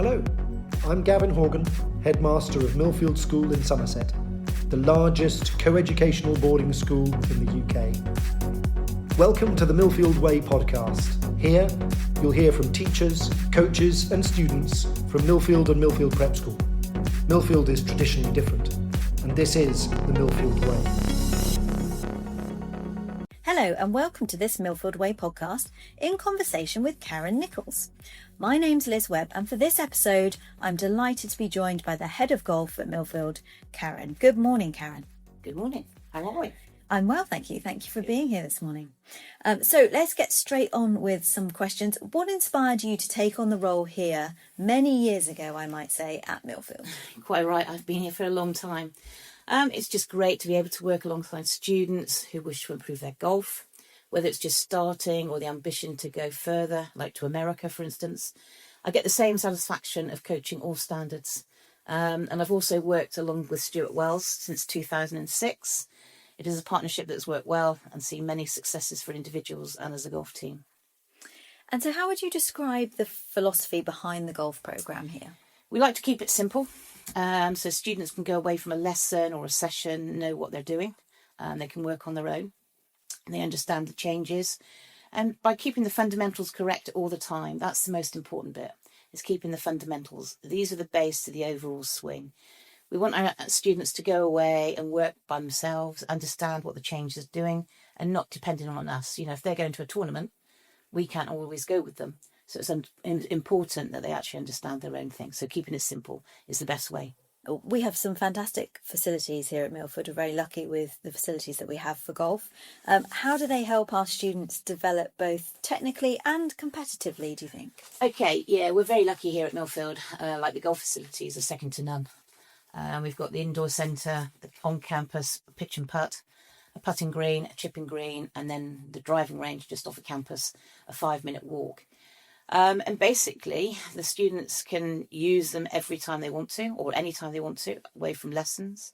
Hello, I'm Gavin Horgan, Headmaster of Millfield School in Somerset, the largest co-educational boarding school in the UK. Welcome to the Millfield Way Podcast. Here, you'll hear from teachers, coaches and students from Millfield and Millfield Prep School. Millfield is traditionally different, and this is the Millfield Way. Hello and welcome to this Millfield Way podcast in conversation with Karen Nicholls. My name's Liz Webb, and for this episode I'm delighted to be joined by the Head of Golf at Millfield, Karen. Good morning, Karen. Good morning. How are we? I'm well, thank you. Thank you for being here this morning. So let's get straight on with some questions. What inspired you to take on the role here many years ago, I might say, at Millfield? Quite right. I've been here for a long time. It's just great to be able to work alongside students who wish to improve their golf, whether it's just starting or the ambition to go further, like to America, for instance. I get the same satisfaction of coaching all standards. And I've also worked along with Stuart Wells since 2006. It is a partnership that's worked well and seen many successes for individuals and as a golf team. And so how would you describe the philosophy behind the golf programme here? We like to keep it simple. So students can go away from a lesson or a session, know what they're doing, and they can work on their own. And they understand the changes. And by keeping the fundamentals correct all the time, that's the most important bit, is keeping the fundamentals. These are the base to the overall swing. We want our students to go away and work by themselves, understand what the change is doing, and not depending on us. You know, if they're going to a tournament, we can't always go with them. So it's important that they actually understand their own thing. So keeping it simple is the best way. We have some fantastic facilities here at Millfield. We're very lucky with the facilities that we have for golf. How do they help our students develop both technically and competitively, do you think? Okay, yeah, we're very lucky here at Millfield. Like the golf facilities are second to none. We've got the indoor centre, the on-campus pitch and putt, a putting green, a chipping green, and then the driving range just off the campus, a 5-minute walk. And basically, the students can use them every time they want to, or any time they want to, away from lessons.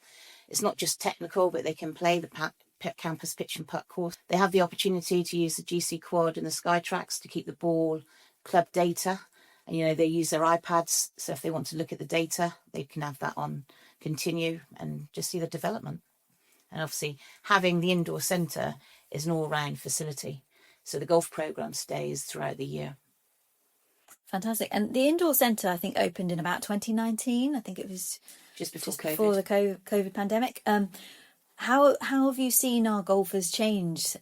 It's not just technical, but they can play the campus pitch and putt course. They have the opportunity to use the GC quad and the sky tracks to keep the ball, club data. And, you know, they use their iPads, so if they want to look at the data, they can have that on continue and just see the development. And obviously, having the indoor centre is an all-round facility. So the golf programme stays throughout the year. Fantastic. And the indoor centre, I think, opened in about 2019. I think it was just before the COVID pandemic. How have you seen our golfers change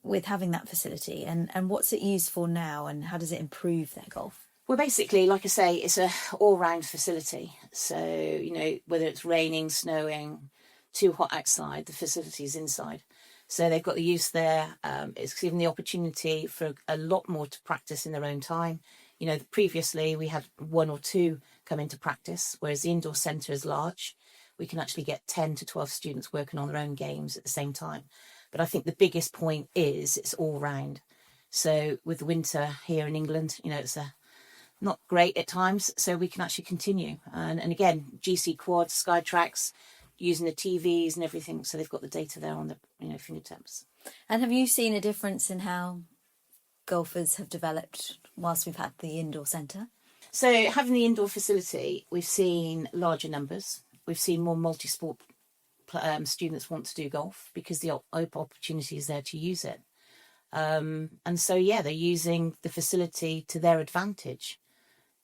with having that facility? And what's it used for now? And how does it improve their golf? Well, basically, like I say, it's a all-round facility. So, you know, whether it's raining, snowing, too hot outside, the facility's inside. So they've got the use there. It's given the opportunity for a lot more to practice in their own time. You know, previously we had 1 or 2 come into practice, whereas the indoor centre is large. We can actually get 10 to 12 students working on their own games at the same time. But I think the biggest point is it's all round. So with the winter here in England, you know, it's not great at times, so we can actually continue. And again, GC quad, sky tracks, using the TVs and everything, so they've got the data there on the fingertips. And have you seen a difference in how golfers have developed whilst we've had the indoor centre? So having the indoor facility, we've seen larger numbers. We've seen more multi-sport students want to do golf because the opportunity is there to use it. And so, yeah, they're using the facility to their advantage.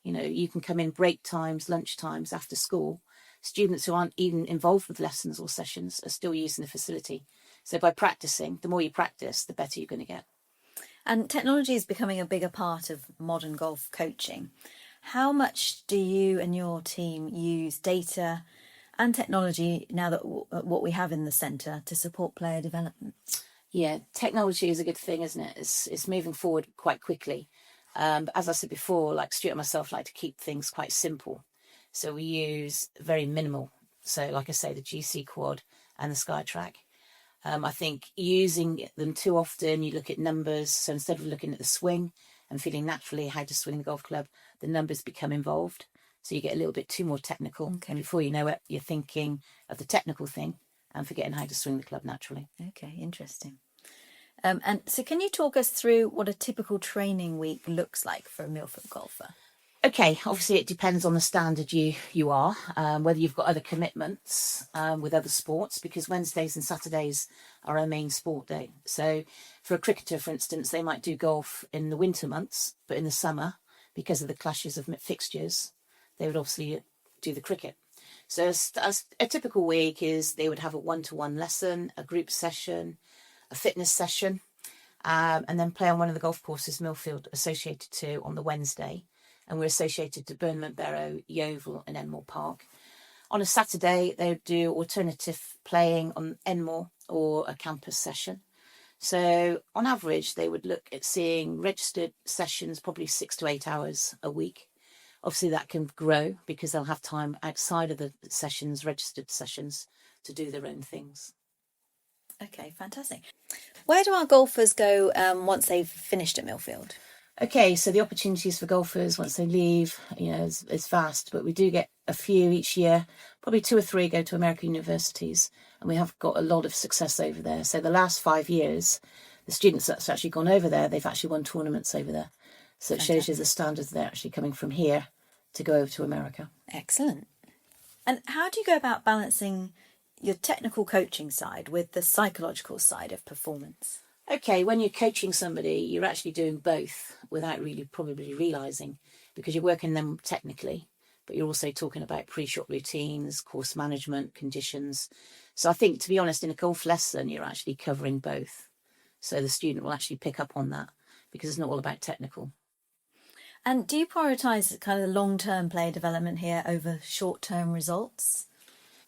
You know, you can come in break times, lunch times, after school. Students who aren't even involved with lessons or sessions are still using the facility. So by practicing, the more you practice, the better you're going to get. And technology is becoming a bigger part of modern golf coaching. How much do you and your team use data and technology now that what we have in the centre to support player development? Yeah, technology is a good thing, isn't it? It's moving forward quite quickly. But as I said before, like Stuart and myself like to keep things quite simple. So we use very minimal. So like I say, the GC quad and the sky track. I think using them too often, you look at numbers. So instead of looking at the swing and feeling naturally how to swing the golf club, the numbers become involved. So you get a little bit too more technical. Okay. And before you know it, you're thinking of the technical thing and forgetting how to swing the club naturally. Okay, interesting. And so can you talk us through what a typical training week looks like for a Millfield golfer? Okay, obviously it depends on the standard you are, whether you've got other commitments with other sports, because Wednesdays and Saturdays are our main sport day. So for a cricketer, for instance, they might do golf in the winter months, but in the summer, because of the clashes of fixtures, they would obviously do the cricket. So as a typical week is they would have a one-to-one lesson, a group session, a fitness session, and then play on one of the golf courses Millfield associated to on the Wednesday. And we're associated to Burnham Barrow, Yeovil and Enmore Park. On a Saturday, they would do alternative playing on Enmore or a campus session. So on average, they would look at seeing registered sessions, probably 6 to 8 hours a week. Obviously, that can grow because they'll have time outside of the sessions, registered sessions, to do their own things. Okay, fantastic. Where do our golfers go once they've finished at Millfield? Okay, so the opportunities for golfers once they leave, is vast, but we do get a few each year. Probably 2 or 3 go to American universities, and we have got a lot of success over there. So the last 5 years, the students that's actually gone over there, they've actually won tournaments over there. So it shows you the standards they're actually coming from here to go over to America. Excellent. And how do you go about balancing your technical coaching side with the psychological side of performance? Okay, when you're coaching somebody, you're actually doing both without really probably realising, because you're working them technically, but you're also talking about pre-shot routines, course management, conditions. So I think, to be honest, in a golf lesson, you're actually covering both. So the student will actually pick up on that, because it's not all about technical. And do you prioritise kind of long-term player development here over short-term results?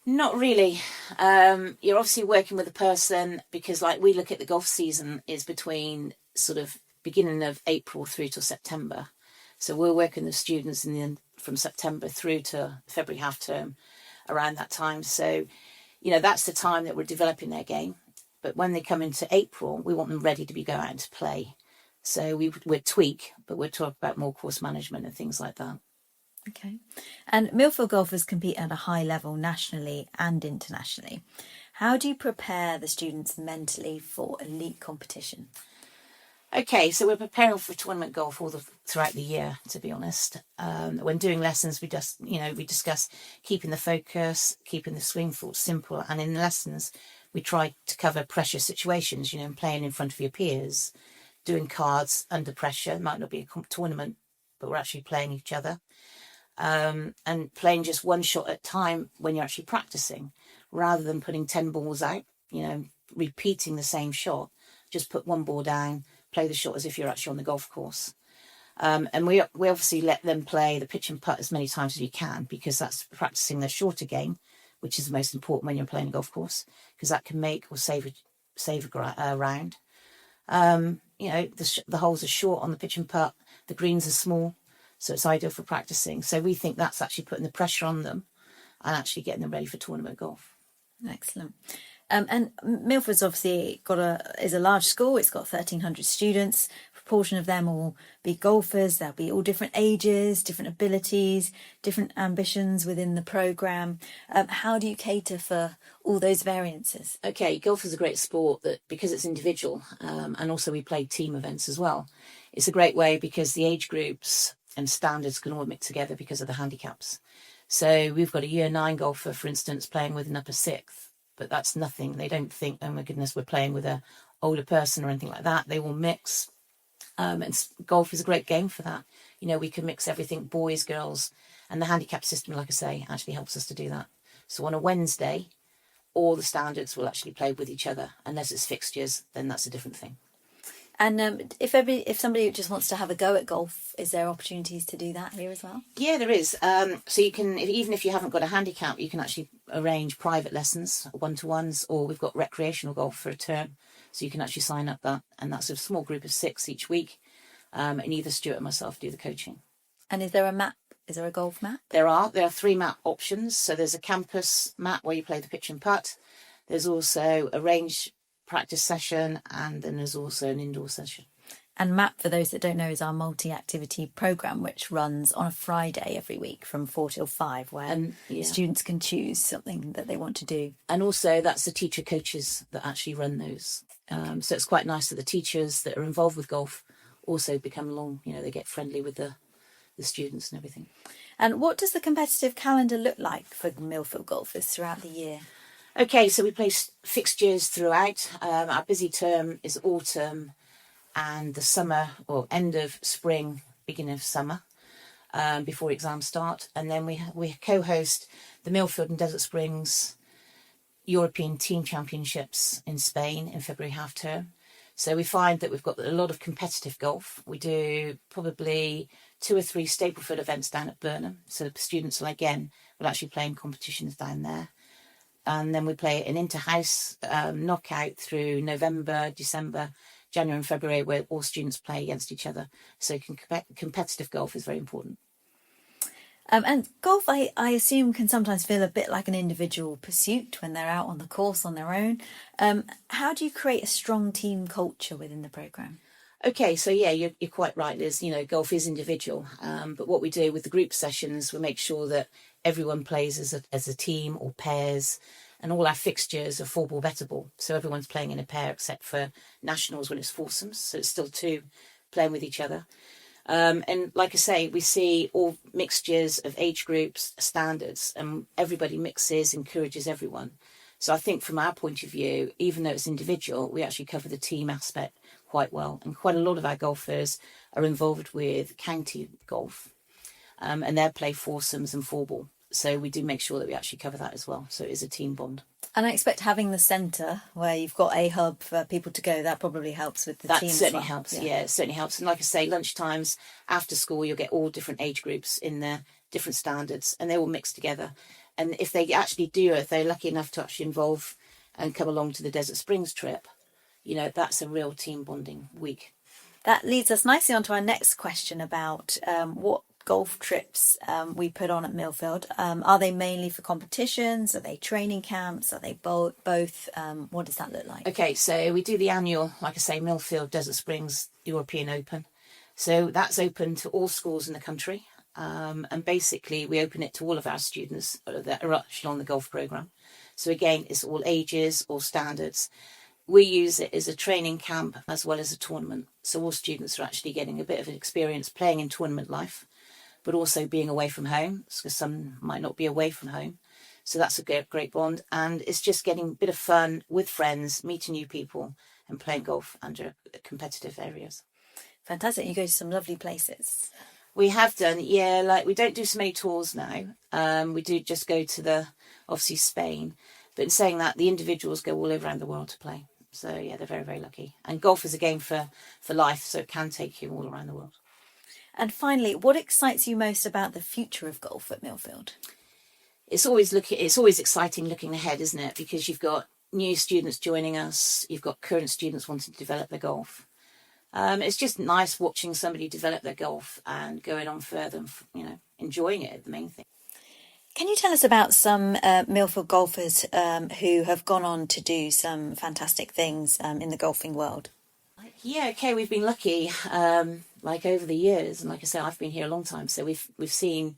Not really. You're obviously working with a person, because like we look at the golf season is between sort of beginning of April through to September. So we're working with students from September through to February half term, around that time. So, that's the time that we're developing their game. But when they come into April, we want them ready to go out and to play. So we'd tweak, but we'd talk about more course management and things like that. Okay. And Millfield golfers compete at a high level nationally and internationally. How do you prepare the students mentally for elite competition? Okay, so we're preparing for tournament golf throughout the year, to be honest. When doing lessons, we discuss keeping the focus, keeping the swing thought simple. And in lessons, we try to cover pressure situations, playing in front of your peers, doing cards under pressure. It might not be a tournament, but we're actually playing each other. And playing just one shot at a time when you're actually practicing, rather than putting 10 balls out, repeating the same shot. Just put one ball down, play the shot as if you're actually on the golf course. And we obviously let them play the pitch and putt as many times as you can, because that's practicing their shorter game, which is the most important when you're playing a golf course, because that can make or save a round. The holes are short on the pitch and putt, the greens are small. So it's ideal for practicing. So we think that's actually putting the pressure on them and actually getting them ready for tournament golf. Excellent. And Millfield's obviously is a large school. It's got 1,300 students. A proportion of them will be golfers. There'll be all different ages, different abilities, different ambitions within the programme. How do you cater for all those variances? Okay, golf is a great sport that, because it's individual, and also we play team events as well. It's a great way because the age groups and standards can all mix together because of the handicaps. So we've got a year 9 golfer, for instance, playing with an upper 6th, but that's nothing. They don't think, oh my goodness, we're playing with an older person or anything like that. They will mix. And golf is a great game for that. We can mix everything, boys, girls, and the handicap system, like I say, actually helps us to do that. So on a Wednesday, all the standards will actually play with each other. Unless it's fixtures, then that's a different thing. And if somebody just wants to have a go at golf, is there opportunities to do that here as well? Yeah, there is. So you can, even if you haven't got a handicap, you can actually arrange private lessons, one-to-ones, or we've got recreational golf for a term. So you can actually sign up that, and that's a small group of 6 each week. And either Stuart or myself do the coaching. And is there a map? Is there a golf map? There are 3 map options. So there's a campus map where you play the pitch and putt. There's also a range practice session, and then there's also an indoor session. And MAP, for those that don't know, is our multi-activity programme, which runs on a Friday every week from 4 till 5, where students can choose something that they want to do. And also that's the teacher coaches that actually run those. So it's quite nice that the teachers that are involved with golf also become they get friendly with the the students and everything. And what does the competitive calendar look like for Millfield golfers throughout the year? Okay, so we play fixtures throughout. Our busy term is autumn and the summer, or end of spring, beginning of summer, before exams start. And then we co-host the Millfield and Desert Springs European Team Championships in Spain in February half term. So we find that we've got a lot of competitive golf. We do probably 2 or 3 Stapleford events down at Burnham. So the students will actually play in competitions down there. And then we play an inter-house knockout through November, December, January and February, where all students play against each other. So competitive golf is very important. And golf, I assume, can sometimes feel a bit like an individual pursuit when they're out on the course on their own. How do you create a strong team culture within the programme? Okay, so yeah, you're quite right, Liz. Golf is individual. But what we do with the group sessions, we make sure that everyone plays as a team or pairs, and all our fixtures are 4-ball, better ball. So everyone's playing in a pair except for nationals when it's foursomes. So it's still 2 playing with each other. And like I say, we see all mixtures of age groups, standards, and everybody mixes, encourages everyone. So I think from our point of view, even though it's individual, we actually cover the team aspect quite well. And quite a lot of our golfers are involved with county golf, and they play foursomes and 4-ball. So we do make sure that we actually cover that as well. So it is a team bond. And I expect having the centre where you've got a hub for people to go, that probably helps with the team. That certainly helps, yeah, it certainly helps. And like I say, lunchtimes, after school, you'll get all different age groups in there, different standards, and they all mix together. And if they actually do, if they're lucky enough to actually involve and come along to the Desert Springs trip, that's a real team bonding week. That leads us nicely on to our next question about what golf trips we put on at Millfield. Are they mainly for competitions? Are they training camps? Are they both? What does that look like? Okay, so we do the annual, like I say, Millfield Desert Springs European Open. So that's open to all schools in the country. And basically we open it to all of our students that are actually on the golf programme. So again, it's all ages, all standards. We use it as a training camp as well as a tournament. So all students are actually getting a bit of an experience playing in tournament life, but also being away from home, because some might not be away from home. So that's a great bond. And it's just getting a bit of fun with friends, meeting new people and playing golf under competitive areas. Fantastic. You go to some lovely places. We have done, yeah, like we don't do so many tours now. We do just go to obviously Spain. But in saying that, the individuals go all over around the world to play. So yeah, they're very, very lucky. And golf is a game for life, so it can take you all around the world. And finally, what excites you most about the future of golf at Millfield? It's always exciting looking ahead, isn't it? Because you've got new students joining us, you've got current students wanting to develop their golf. It's just nice watching somebody develop their golf and going on further and, enjoying it, the main thing. Can you tell us about some Millfield golfers who have gone on to do some fantastic things in the golfing world? Yeah, okay, we've been lucky, over the years, and like I say, I've been here a long time, so we've seen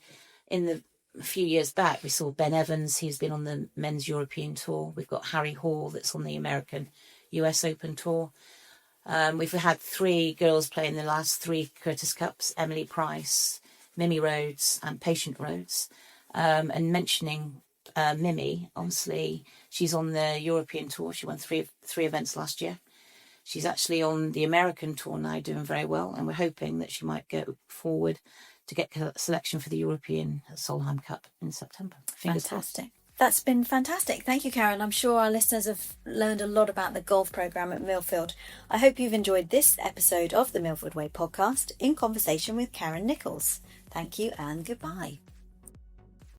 a few years back, we saw Ben Evans, he's been on the Men's European Tour. We've got Harry Hall that's on the American US Open Tour. We've had 3 girls play in the last 3 Curtis Cups, Emily Price, Mimi Rhodes and Patient Rhodes. And mentioning Mimi, obviously, she's on the European Tour. She won 3 events last year. She's actually on the American Tour now, doing very well, and we're hoping that she might go forward to get selection for the European Solheim Cup in September. Fantastic. That's been fantastic. Thank you, Karen. I'm sure our listeners have learned a lot about the golf programme at Millfield. I hope you've enjoyed this episode of the Millfield Way Podcast in conversation with Karen Nicholls. Thank you and goodbye.